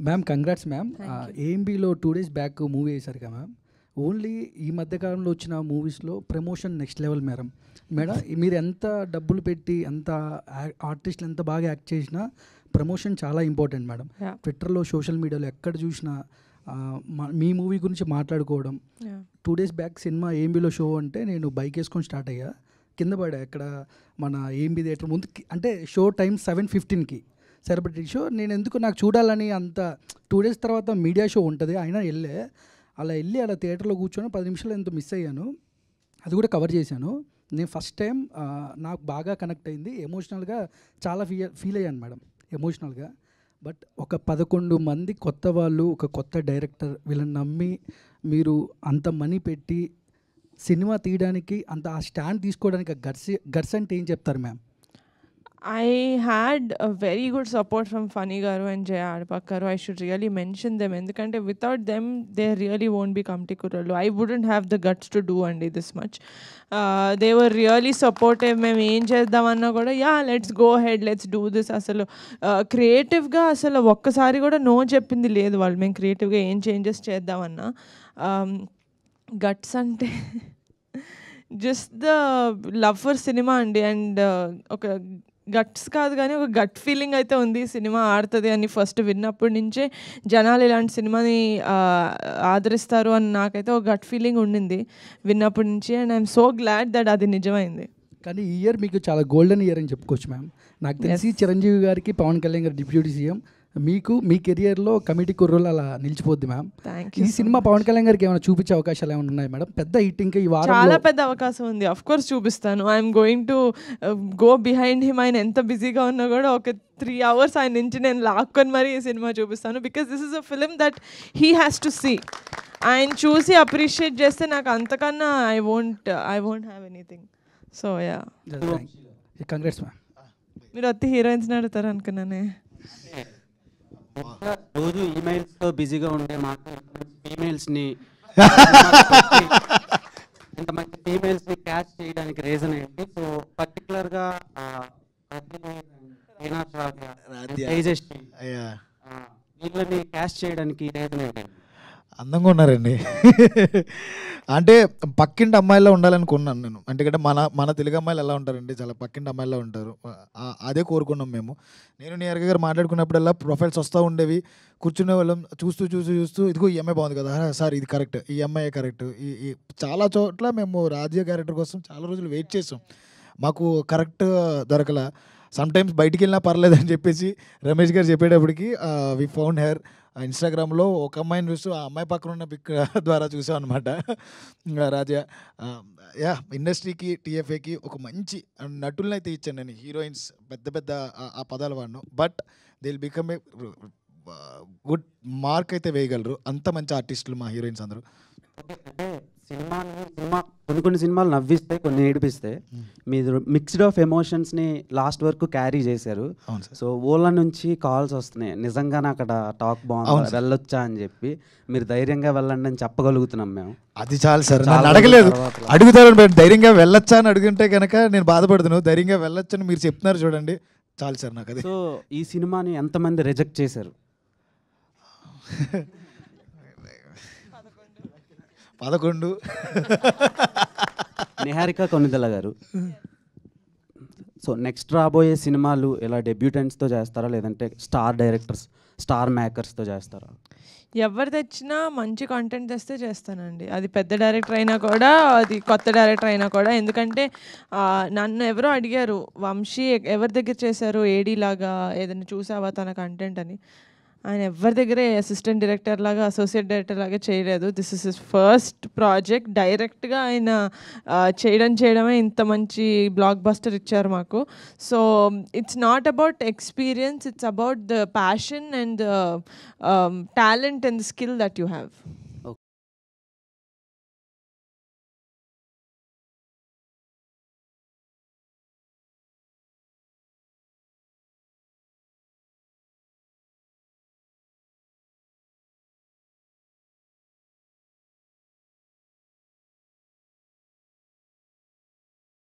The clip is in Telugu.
Ma'am congrats ma'am. Thank you. ఏఎంబీలో 2 days back movie వేశారు కదా మ్యామ్. ఓన్లీ ఈ మధ్యకాలంలో వచ్చిన మూవీస్లో ప్రమోషన్ నెక్స్ట్ లెవెల్ మేడం. మీరు ఎంత డబ్బులు పెట్టి ఎంత ఆర్టిస్టులు ఎంత బాగా యాక్ట్ చేసినా ప్రమోషన్ చాలా ఇంపార్టెంట్ మేడం. Yeah. ట్విట్టర్లో సోషల్ మీడియాలో ఎక్కడ చూసినా మీ మూవీ గురించి మాట్లాడుకోవడం. Yeah. 2 days బ్యాక్ సినిమా ఏఎంబీలో షో అంటే నేను బైక్ వేసుకొని స్టార్ట్ అయ్యా, కింద పడా ఎక్కడ మన ఏఎంబీ థియేటర్ ముందు. అంటే షో టైం 7:15కి సెలబ్రిటీ షో. నేను ఎందుకు నాకు చూడాలని అంత 2 days తర్వాత మీడియా షో ఉంటుంది అయినా అలా థియేటర్లో కూర్చొని 10 నిమిషాలు ఎంతో మిస్ అయ్యాను. అది కూడా కవర్ చేశాను. నేను ఫస్ట్ టైం నాకు బాగా కనెక్ట్ అయింది, ఎమోషనల్గా చాలా ఫీల్ అయ్యాను మేడం, ఎమోషనల్గా. బట్ ఒక 11 మంది కొత్త వాళ్ళు, ఒక కొత్త డైరెక్టర్, వీళ్ళని నమ్మి మీరు అంత మనీ పెట్టి సినిమా తీయడానికి అంత ఆ స్టాండ్ తీసుకోవడానికి గట్స్ అంటే ఏం చెప్తారు ma'am? I had a very good support from Funny Garu and Jaya Arpak Garu. I should really mention them. Endukante without them, they really won't be Kamti Kurallu. I wouldn't have the guts to do andi this much. They were really supportive. Mem em cheddam kuda, yeah, let's go ahead, let's do this. Asalu creative ga asalu okkasari kuda no cheppindi ledhu vallu. Mem creative ga em changes cheddam anna. Guts ante just the love for cinema andi, and oka guts కాదు కానీ ఒక గట్ ఫీలింగ్ అయితే ఉంది సినిమా ఆడుతుంది అని. ఫస్ట్ విన్నప్పటి నుంచే జనాలు ఇలాంటి సినిమాని ఆదరిస్తారు అని నాకైతే ఒక గట్ ఫీలింగ్ ఉండింది విన్నప్పటి నుంచి. And I'm so glad that అది నిజమైంది. కానీ ఈ ఇయర్ మీకు చాలా గోల్డెన్ ఇయర్ అని చెప్పుకోవచ్చు మ్యామ్. నాకు తెలిసి చిరంజీవి గారికి, పవన్ కళ్యాణ్ గారు డిప్యూటీ సీఎం, మీకు మీ కెరియర్లో కమిటీ కుర్రోలు అలా నిలిచిపోద్ది మ్యామ్. ఈ సినిమా పవన్ కళ్యాణ్ గారికి ఏమైనా చూపించే అవకాశాలు ఏమైనా ఉన్నాయి మేడం? పెద్ద హిట్ ఇంకా ఈ వారం చాలా పెద్ద అవకాశం ఉంది. అఫ్ కోర్స్ చూపిస్తాను. I'm going to go behind him. ఆయన ఎంత బిజీగా ఉన్నా కూడా ఒక 3 hours ఆయన నుంచి నేను లాక్కొని మరీ ఈ సినిమా చూపిస్తాను. Because this is a film that he has to see. ఆయన చూసి అప్రిషియేట్ చేస్తే నాకు అంతకన్నా I won't have anything. So yeah, congrats ma'am. మీరు వచ్చి హీరోయిన్స్ అడుగుతారు అనుకున్నానే. రోజు ఈమెయిల్స్తో బిజీగా ఉండే మాకు ఫీమేల్స్ని ఇంతమంది ఫీమేల్స్ని క్యాచ్ చేయడానికి రీజన్ ఏంటి? సో పర్టికులర్గా వీళ్ళని క్యాచ్ చేయడానికి రీజన్ ఏంటి? అందంగా ఉన్నారండి. అంటే పక్కింటి అమ్మాయిలా ఉండాలనుకున్నాను నేను. అంటే మన తెలుగు అమ్మాయిలు ఎలా ఉంటారండి, చాలా పక్కింటి అమ్మాయిలా ఉంటారు. అదే కోరుకున్నాం మేము. నేను నియర్గా గారు మాట్లాడుకున్నప్పుడల్లా ప్రొఫైల్స్ వస్తూ ఉండేవి, కూర్చునే వాళ్ళం చూస్తూ ఇదిగో ఈ అమ్మాయి బాగుంది కదా సార్, ఇది కరెక్ట్, ఈ అమ్మాయి కరెక్ట్. ఈ చాలా చోట్ల మేము రాజ్య క్యారెక్టర్ కోసం చాలా రోజులు వెయిట్ చేసాం, మాకు కరెక్ట్ దొరకలా. సమ్టైమ్స్ బయటికి వెళ్ళినా పర్లేదని చెప్పేసి రమేష్ గారు చెప్పేటప్పటికి వి ఫౌండ్ హెర్. ఇన్స్టాగ్రామ్లో ఒక అమ్మాయిని చూస్తూ ఆ అమ్మాయి పక్కన ఉన్న పిక్ ద్వారా చూసాం అనమాట. రాజా యా ఇండస్ట్రీకి, టీఎఫ్ఏకి ఒక మంచి నటులను అయితే ఇచ్చాను నేను. హీరోయిన్స్ పెద్ద ఆ పదాలు వాడిను, but they will become a good mark అయితే వేయగలరు. అంత మంచి ఆర్టిస్టులు మా హీరోయిన్స్ అందరూ. సినిమా కొన్ని సినిమాలు నవ్విస్తాయి, కొన్ని ఏడిపిస్తాయి. మీరు మిక్స్డ్ ఆఫ్ ఎమోషన్స్ని లాస్ట్ వరకు క్యారీ చేశారు. సో ఓలా నుంచి కాల్స్ వస్తున్నాయి, నిజంగానే అక్కడ టాక్ బాగుంది, వెళ్ళొచ్చా అని చెప్పి. మీరు ధైర్యంగా వెళ్ళండి అని చెప్పగలుగుతున్నాం మేము. అది చాలు సార్. నన్ను అడగలేదు, అడుగుతారు ధైర్యంగా వెళ్ళొచ్చా అని అడుగుంటే కనుక నేను బాధపడుతున్నాను. ధైర్యంగా వెళ్ళొచ్చని మీరు చెప్తున్నారు చూడండి, చాలు సార్ నాకు అది. సో ఈ సినిమాని ఎంతమంది రిజెక్ట్ చేశారు? 11. నిహారిక కొనిదెల గారు, సో నెక్స్ట్ రాబోయే సినిమాలు ఇలా డెబ్యూటెంట్స్తో చేస్తారా, లేదంటే స్టార్ డైరెక్టర్స్, స్టార్ మేకర్స్తో చేస్తారా? ఎవరు తెచ్చినా మంచి కాంటెంట్ తెస్తే చేస్తానండి. అది పెద్ద డైరెక్టర్ అయినా కూడా, అది కొత్త డైరెక్టర్ అయినా కూడా. ఎందుకంటే నన్ను ఎవరో అడిగారు, వంశీ ఎవరి దగ్గర చేశారు ఏడీ లాగా, ఏదైనా చూసావా తన కంటెంట్ అని. ఆయన ఎవరి దగ్గరే అసిస్టెంట్ డైరెక్టర్ లాగా, అసోసియేట్ డైరెక్టర్ లాగా చేయలేదు. This is his first project. డైరెక్ట్గా ఆయన చేయడమే ఇంత మంచి బ్లాక్ బస్టర్ ఇచ్చారు మాకు. So it's not about experience, it's about the passion and the talent and the skill that you have.